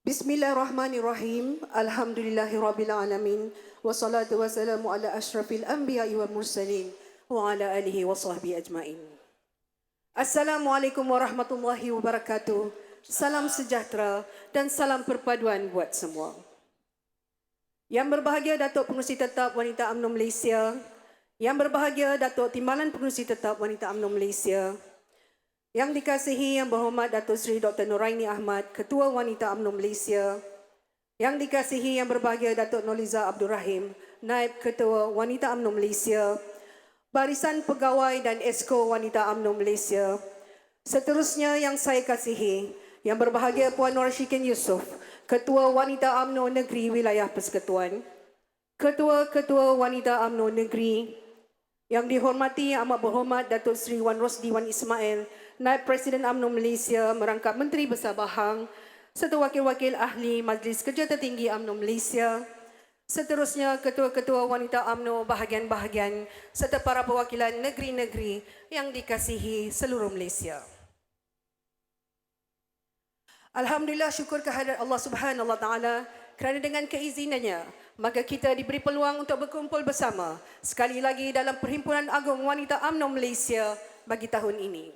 Bismillahirrahmanirrahim. Alhamdulillahirrabbilalamin. Wassalatu wassalamu ala ashrafil anbiya'i wal mursalin wa ala alihi wa sahbihi ajma'in. Assalamualaikum warahmatullahi wabarakatuh. Salam sejahtera dan salam perpaduan buat semua. Yang berbahagia Datuk Pengerusi Tetap Wanita UMNO Malaysia, yang berbahagia Datuk Timbalan Pengerusi Tetap Wanita UMNO Malaysia, yang dikasihi Yang Berhormat Datuk Seri Dr. Nuraini Ahmad, Ketua Wanita UMNO Malaysia, yang dikasihi Yang berbahagia Datuk Noliza Abdul Rahim, Naib Ketua Wanita UMNO Malaysia, Barisan Pegawai dan Esko Wanita UMNO Malaysia, seterusnya yang saya kasihi, Yang berbahagia Puan Nur Syikin Yusof, Ketua Wanita UMNO Negeri Wilayah Persekutuan, Ketua-Ketua Wanita UMNO Negeri, yang dihormati Yang Amat Berhormat Datuk Seri Wan Rosdi Wan Ismail, Naib Presiden UMNO Malaysia merangkap Menteri Besar Bahang, serta wakil-wakil ahli Majlis Kerja Tertinggi UMNO Malaysia, seterusnya ketua-ketua wanita UMNO bahagian-bahagian serta para perwakilan negeri-negeri yang dikasihi seluruh Malaysia. Alhamdulillah, syukur kehadirat Allah Subhanahu Wa Taala kerana dengan keizinannya maka kita diberi peluang untuk berkumpul bersama sekali lagi dalam Perhimpunan Agung Wanita UMNO Malaysia bagi tahun ini.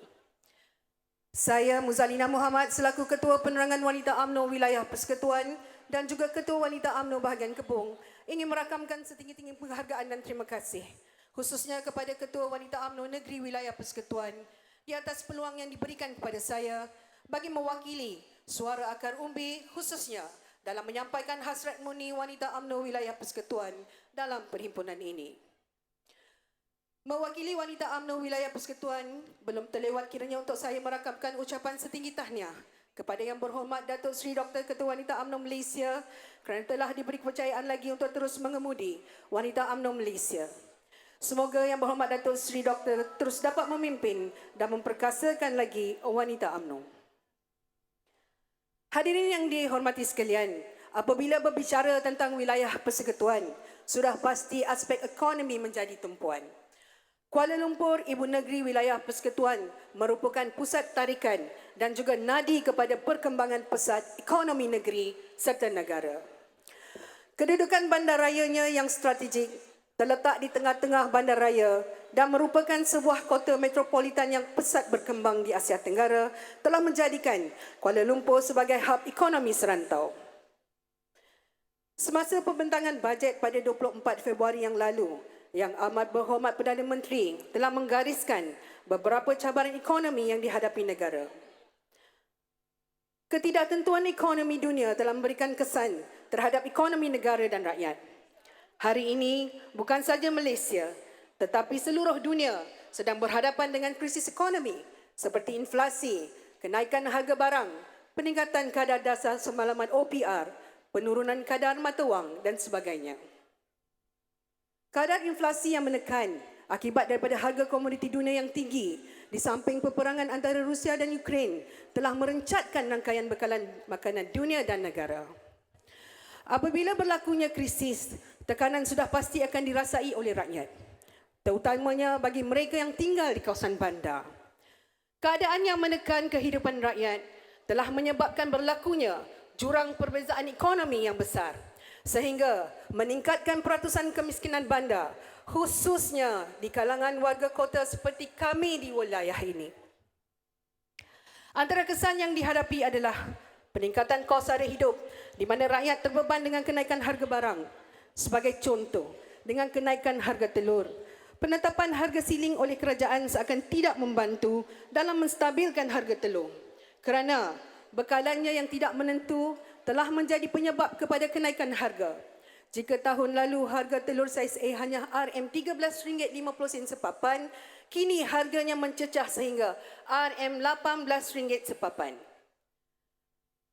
Saya Muzalina Muhammad selaku Ketua Penerangan Wanita UMNO Wilayah Persekutuan dan juga Ketua Wanita UMNO Bahagian Kepung ingin merakamkan setinggi-tinggi penghargaan dan terima kasih khususnya kepada Ketua Wanita UMNO Negeri Wilayah Persekutuan di atas peluang yang diberikan kepada saya bagi mewakili suara akar umbi khususnya dalam menyampaikan hasrat murni Wanita UMNO Wilayah Persekutuan dalam perhimpunan ini. Mewakili Wanita UMNO Wilayah Persekutuan, belum terlewat kiranya untuk saya merakamkan ucapan setinggi tahniah kepada Yang Berhormat Datuk Seri Dr. Ketua Wanita UMNO Malaysia kerana telah diberi kepercayaan lagi untuk terus mengemudi Wanita UMNO Malaysia. Semoga Yang Berhormat Datuk Seri Dr. terus dapat memimpin dan memperkasakan lagi Wanita UMNO. Hadirin yang dihormati sekalian, apabila berbicara tentang wilayah persekutuan, sudah pasti aspek ekonomi menjadi tumpuan. Kuala Lumpur, Ibu Negeri Wilayah Persekutuan merupakan pusat tarikan dan juga nadi kepada perkembangan pesat ekonomi negeri serta negara. Kedudukan bandarayanya yang strategik terletak di tengah-tengah bandaraya dan merupakan sebuah kota metropolitan yang pesat berkembang di Asia Tenggara telah menjadikan Kuala Lumpur sebagai hub ekonomi serantau. Semasa pembentangan bajet pada 24 Februari yang lalu, Yang Amat Berhormat Perdana Menteri telah menggariskan beberapa cabaran ekonomi yang dihadapi negara. Ketidaktentuan ekonomi dunia telah memberikan kesan terhadap ekonomi negara dan rakyat. Hari ini, bukan saja Malaysia, tetapi seluruh dunia sedang berhadapan dengan krisis ekonomi seperti inflasi, kenaikan harga barang, peningkatan kadar dasar semalaman OPR, penurunan kadar mata wang dan sebagainya. Kadar inflasi yang menekan akibat daripada harga komoditi dunia yang tinggi di samping peperangan antara Rusia dan Ukraine telah merencatkan rangkaian bekalan makanan dunia dan negara. Apabila berlakunya krisis, tekanan sudah pasti akan dirasai oleh rakyat, terutamanya bagi mereka yang tinggal di kawasan bandar. Keadaan yang menekan kehidupan rakyat telah menyebabkan berlakunya jurang perbezaan ekonomi yang besar, sehingga meningkatkan peratusan kemiskinan bandar, khususnya di kalangan warga kota seperti kami di wilayah ini. Antara kesan yang dihadapi adalah peningkatan kos sara hidup di mana rakyat terbeban dengan kenaikan harga barang. Sebagai contoh, dengan kenaikan harga telur, penetapan harga siling oleh kerajaan seakan tidak membantu dalam menstabilkan harga telur kerana bekalannya yang tidak menentu telah menjadi penyebab kepada kenaikan harga. Jika tahun lalu harga telur saiz A hanya RM13.50 sepapan, kini harganya mencecah sehingga RM18 sepapan.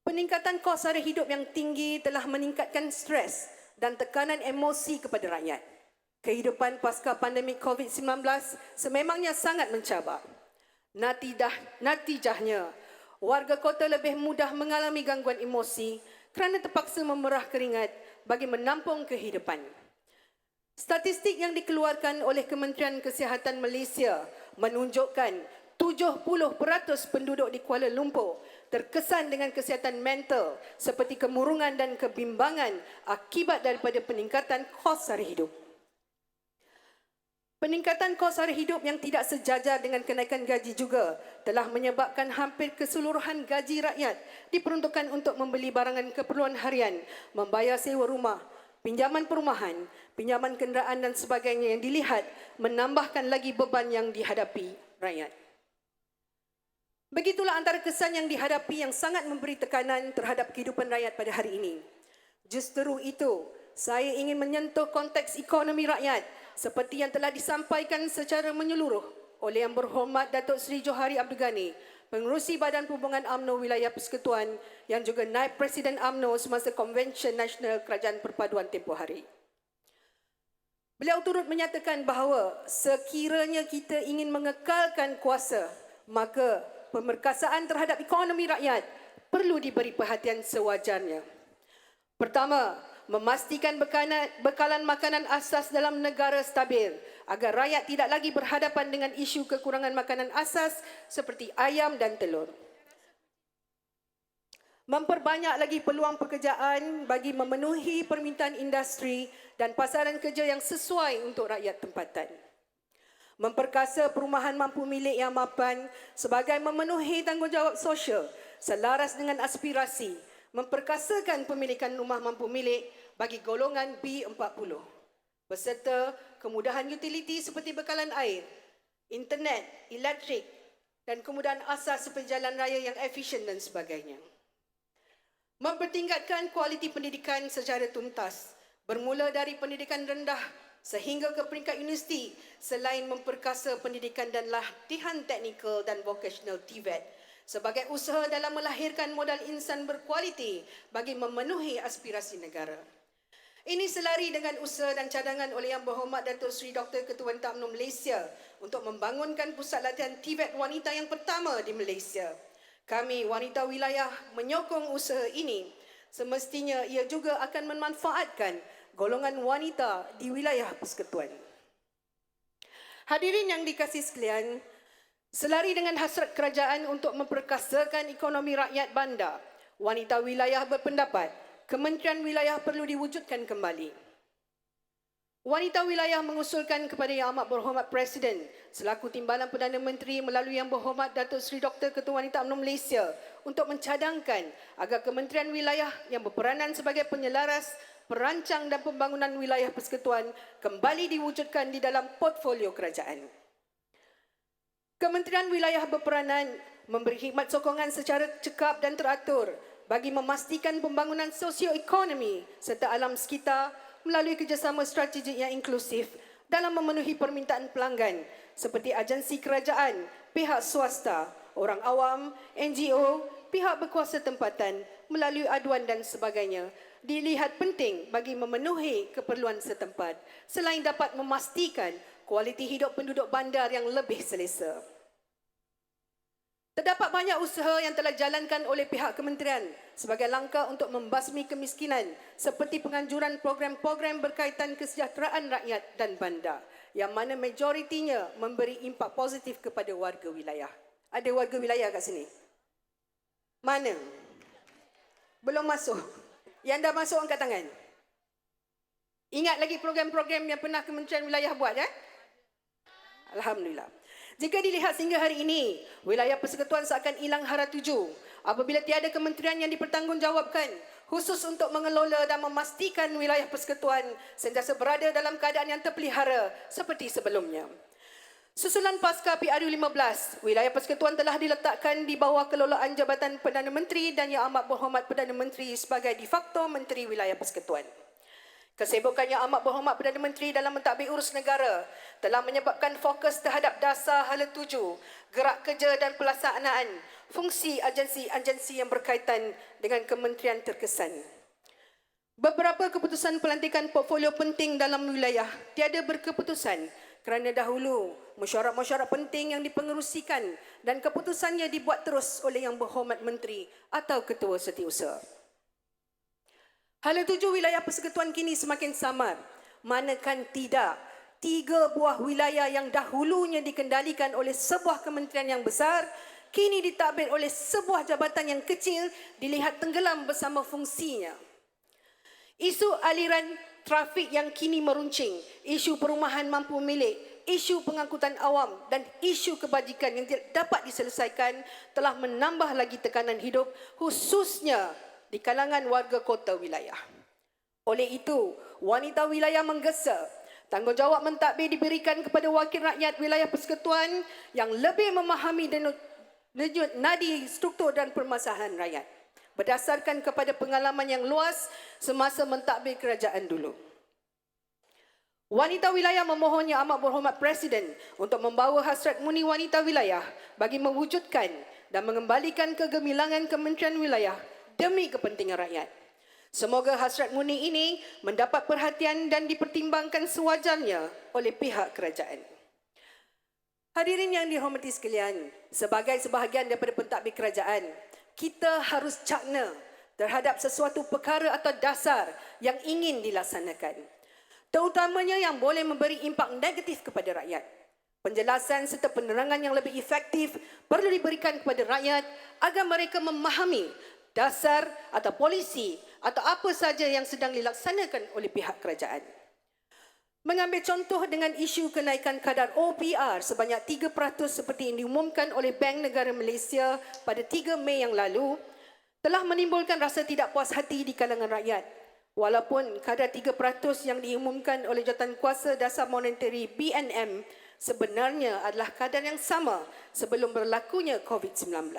Peningkatan kos sara hidup yang tinggi telah meningkatkan stres dan tekanan emosi kepada rakyat. Kehidupan pasca pandemik COVID-19 sememangnya sangat mencabar. Natijahnya, warga kota lebih mudah mengalami gangguan emosi kerana terpaksa memerah keringat bagi menampung kehidupan. Statistik yang dikeluarkan oleh Kementerian Kesihatan Malaysia menunjukkan 70% penduduk di Kuala Lumpur terkesan dengan kesihatan mental seperti kemurungan dan kebimbangan akibat daripada peningkatan kos sara hidup. Peningkatan kos sara hidup yang tidak sejajar dengan kenaikan gaji juga telah menyebabkan hampir keseluruhan gaji rakyat diperuntukkan untuk membeli barangan keperluan harian, membayar sewa rumah, pinjaman perumahan, pinjaman kenderaan dan sebagainya yang dilihat menambahkan lagi beban yang dihadapi rakyat. Begitulah antara kesan yang dihadapi yang sangat memberi tekanan terhadap kehidupan rakyat pada hari ini. Justeru itu, saya ingin menyentuh konteks ekonomi rakyat seperti yang telah disampaikan secara menyeluruh oleh Yang Berhormat Datuk Seri Johari Abdul Ghani, Pengerusi Badan Perhubungan UMNO Wilayah Persekutuan yang juga Naib Presiden UMNO semasa Konvensyen Nasional Kerajaan Perpaduan tempoh hari. Beliau turut menyatakan bahawa sekiranya kita ingin mengekalkan kuasa, maka pemerkasaan terhadap ekonomi rakyat perlu diberi perhatian sewajarnya. Pertama, memastikan bekalan makanan asas dalam negara stabil agar rakyat tidak lagi berhadapan dengan isu kekurangan makanan asas seperti ayam dan telur. Memperbanyak lagi peluang pekerjaan bagi memenuhi permintaan industri dan pasaran kerja yang sesuai untuk rakyat tempatan. Memperkasa perumahan mampu milik yang mapan sebagai memenuhi tanggungjawab sosial selaras dengan aspirasi, memperkasakan pemilikan rumah mampu milik bagi golongan B40 beserta kemudahan utiliti seperti bekalan air, internet, elektrik dan kemudahan asas seperti jalan raya yang efisien dan sebagainya. Mempertingkatkan kualiti pendidikan secara tuntas bermula dari pendidikan rendah sehingga ke peringkat universiti selain memperkasa pendidikan dan latihan teknikal dan vocational TVET sebagai usaha dalam melahirkan modal insan berkualiti bagi memenuhi aspirasi negara. Ini selari dengan usaha dan cadangan oleh Yang Berhormat Datuk Seri Dr. Ketua Wanita UMNO Malaysia untuk membangunkan pusat latihan TVET wanita yang pertama di Malaysia. Kami wanita wilayah menyokong usaha ini. Semestinya ia juga akan memanfaatkan golongan wanita di wilayah persekutuan. Hadirin yang dikasihi sekalian, selari dengan hasrat kerajaan untuk memperkasakan ekonomi rakyat bandar, wanita wilayah berpendapat Kementerian Wilayah perlu diwujudkan kembali. Wanita wilayah mengusulkan kepada Yang Amat Berhormat Presiden selaku Timbalan Perdana Menteri melalui Yang Berhormat Datuk Seri Dr. Ketua Wanita UMNO Malaysia untuk mencadangkan agar Kementerian Wilayah yang berperanan sebagai penyelaras, perancang dan pembangunan wilayah persekutuan kembali diwujudkan di dalam portfolio kerajaan. Kementerian Wilayah berperanan memberi khidmat sokongan secara cekap dan teratur bagi memastikan pembangunan sosioekonomi serta alam sekitar melalui kerjasama strategik yang inklusif dalam memenuhi permintaan pelanggan seperti agensi kerajaan, pihak swasta, orang awam, NGO, pihak berkuasa tempatan melalui aduan dan sebagainya dilihat penting bagi memenuhi keperluan setempat selain dapat memastikan kualiti hidup penduduk bandar yang lebih selesa. Terdapat banyak usaha yang telah dijalankan oleh pihak kementerian sebagai langkah untuk membasmi kemiskinan seperti penganjuran program-program berkaitan kesejahteraan rakyat dan bandar yang mana majoritinya memberi impak positif kepada warga wilayah. Ada warga wilayah kat sini? Mana? Belum masuk? Yang dah masuk angkat tangan. Ingat lagi program-program yang pernah Kementerian Wilayah buat ya? Alhamdulillah. Jika dilihat sehingga hari ini, wilayah persekutuan seakan hilang hara tuju apabila tiada kementerian yang dipertanggungjawabkan khusus untuk mengelola dan memastikan wilayah persekutuan sentiasa berada dalam keadaan yang terpelihara seperti sebelumnya. Susulan pasca PRU15, wilayah persekutuan telah diletakkan di bawah kelolaan Jabatan Perdana Menteri dan Yang Amat Berhormat Perdana Menteri sebagai de facto Menteri Wilayah Persekutuan. Kesibukan Yang Amat Berhormat Perdana Menteri dalam mentadbir urus negara telah menyebabkan fokus terhadap dasar hala tuju, gerak kerja dan pelaksanaan fungsi agensi-agensi yang berkaitan dengan kementerian terkesan. Beberapa keputusan pelantikan portfolio penting dalam wilayah tiada berkeputusan kerana dahulu mesyuarat-mesyuarat penting yang dipengerusikan dan keputusannya dibuat terus oleh Yang Berhormat Menteri atau Ketua Setiausaha. Hala tuju wilayah persekutuan kini semakin samar. Manakan tidak, 3 buah wilayah yang dahulunya dikendalikan oleh sebuah kementerian yang besar, kini ditadbir oleh sebuah jabatan yang kecil dilihat tenggelam bersama fungsinya. Isu aliran trafik yang kini meruncing, isu perumahan mampu milik, isu pengangkutan awam dan isu kebajikan yang tidak dapat diselesaikan telah menambah lagi tekanan hidup khususnya di kalangan warga kota wilayah. Oleh itu, wanita wilayah menggesa tanggungjawab mentadbir diberikan kepada wakil rakyat wilayah persekutuan yang lebih memahami denyut nadi struktur dan permasalahan rakyat berdasarkan kepada pengalaman yang luas semasa mentadbir kerajaan dulu. Wanita wilayah memohon Yang Amat Berhormat Presiden untuk membawa hasrat murni wanita wilayah bagi mewujudkan dan mengembalikan kegemilangan Kementerian Wilayah demi kepentingan rakyat. Semoga hasrat murni ini mendapat perhatian dan dipertimbangkan sewajarnya oleh pihak kerajaan. Hadirin yang dihormati sekalian, sebagai sebahagian daripada pentadbir kerajaan, kita harus cakna terhadap sesuatu perkara atau dasar yang ingin dilaksanakan, terutamanya yang boleh memberi impak negatif kepada rakyat. Penjelasan serta penerangan yang lebih efektif perlu diberikan kepada rakyat agar mereka memahami dasar atau polisi atau apa saja yang sedang dilaksanakan oleh pihak kerajaan. Mengambil contoh dengan isu kenaikan kadar OPR sebanyak 3% seperti yang diumumkan oleh Bank Negara Malaysia pada 3 Mei yang lalu, telah menimbulkan rasa tidak puas hati di kalangan rakyat. Walaupun kadar 3% yang diumumkan oleh Jawatankuasa Dasar Monetary BNM sebenarnya adalah kadar yang sama sebelum berlakunya COVID-19.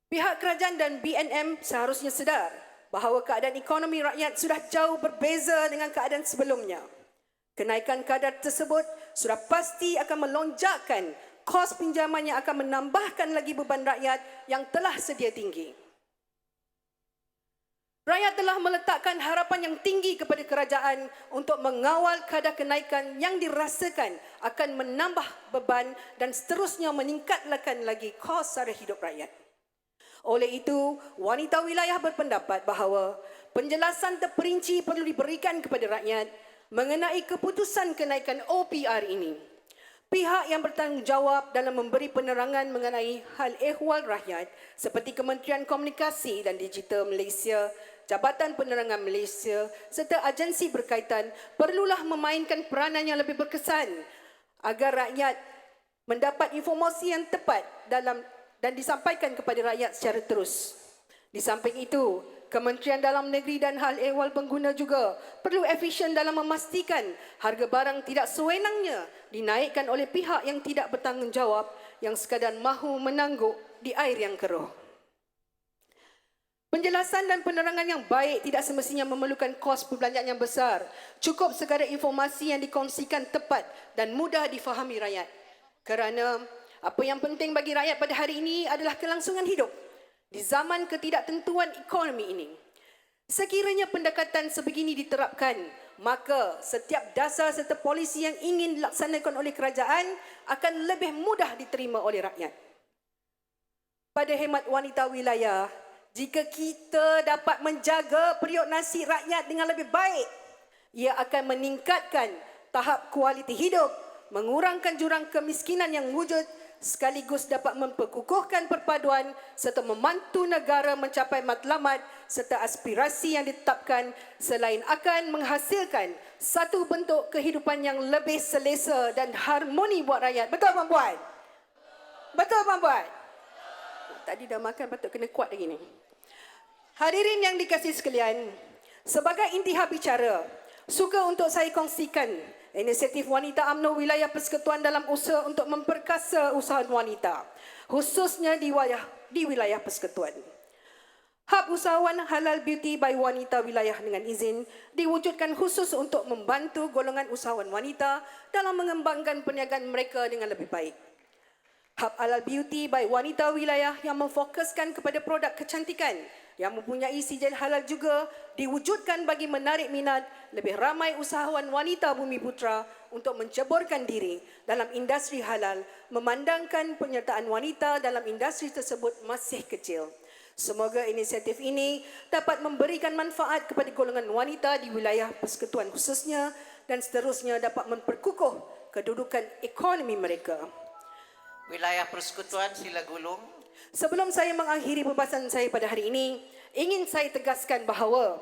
Pihak kerajaan dan BNM seharusnya sedar bahawa keadaan ekonomi rakyat sudah jauh berbeza dengan keadaan sebelumnya. Kenaikan kadar tersebut sudah pasti akan melonjakkan kos pinjaman yang akan menambahkan lagi beban rakyat yang telah sedia tinggi. Rakyat telah meletakkan harapan yang tinggi kepada kerajaan untuk mengawal kadar kenaikan yang dirasakan akan menambah beban dan seterusnya meningkatkan lagi kos sara hidup rakyat. Oleh itu, wanita wilayah berpendapat bahawa penjelasan terperinci perlu diberikan kepada rakyat mengenai keputusan kenaikan OPR ini. Pihak yang bertanggungjawab dalam memberi penerangan mengenai hal ehwal rakyat seperti Kementerian Komunikasi dan Digital Malaysia, Jabatan Penerangan Malaysia serta agensi berkaitan perlulah memainkan peranan yang lebih berkesan agar rakyat mendapat informasi yang tepat dan disampaikan kepada rakyat secara terus. Di samping itu, Kementerian Dalam Negeri dan Hal Ehwal Pengguna juga perlu efisien dalam memastikan harga barang tidak sewenangnya dinaikkan oleh pihak yang tidak bertanggungjawab yang sekadar mahu menangguk di air yang keruh. Penjelasan dan penerangan yang baik tidak semestinya memerlukan kos perbelanjaan yang besar. Cukup sekadar informasi yang dikongsikan tepat dan mudah difahami rakyat. Kerana apa yang penting bagi rakyat pada hari ini adalah kelangsungan hidup di zaman ketidaktentuan ekonomi ini. Sekiranya pendekatan sebegini diterapkan, maka setiap dasar serta polisi yang ingin dilaksanakan oleh kerajaan akan lebih mudah diterima oleh rakyat. Pada hemat wanita wilayah, jika kita dapat menjaga periuk nasi rakyat dengan lebih baik, ia akan meningkatkan tahap kualiti hidup, mengurangkan jurang kemiskinan yang wujud, sekaligus dapat memperkukuhkan perpaduan serta membantu negara mencapai matlamat serta aspirasi yang ditetapkan selain akan menghasilkan satu bentuk kehidupan yang lebih selesa dan harmoni buat rakyat. Betul puan-puan? Betul puan-puan? Tadi dah makan, patut kena kuat lagi ni. Hadirin yang dikasihi sekalian, sebagai intihar bicara, suka untuk saya kongsikan inisiatif wanita UMNO wilayah persekutuan dalam usaha untuk memperkasa usaha wanita, khususnya di wilayah persekutuan. Hub Usahawan Halal Beauty by Wanita Wilayah dengan izin diwujudkan khusus untuk membantu golongan usahawan wanita dalam mengembangkan perniagaan mereka dengan lebih baik. Hub Halal Beauty by Wanita Wilayah yang memfokuskan kepada produk kecantikan yang mempunyai sijil halal juga diwujudkan bagi menarik minat lebih ramai usahawan wanita Bumi Putra untuk menceburkan diri dalam industri halal, memandangkan penyertaan wanita dalam industri tersebut masih kecil. Semoga inisiatif ini dapat memberikan manfaat kepada golongan wanita di wilayah persekutuan khususnya dan seterusnya dapat memperkukuh kedudukan ekonomi mereka. Wilayah Persekutuan Sila Gulung. Sebelum saya mengakhiri pembahasan saya pada hari ini, ingin saya tegaskan bahawa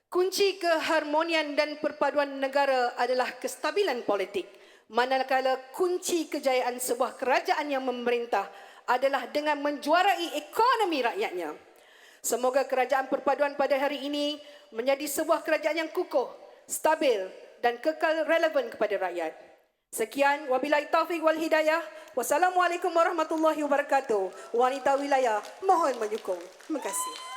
kunci keharmonian dan perpaduan negara adalah kestabilan politik, manakala kunci kejayaan sebuah kerajaan yang memerintah adalah dengan menjuarai ekonomi rakyatnya. Semoga kerajaan perpaduan pada hari ini menjadi sebuah kerajaan yang kukuh, stabil dan kekal relevan kepada rakyat. Sekian, wabillahi taufiq wal hidayah. Wassalamualaikum warahmatullahi wabarakatuh. Wanita wilayah, mohon menyokong. Terima kasih.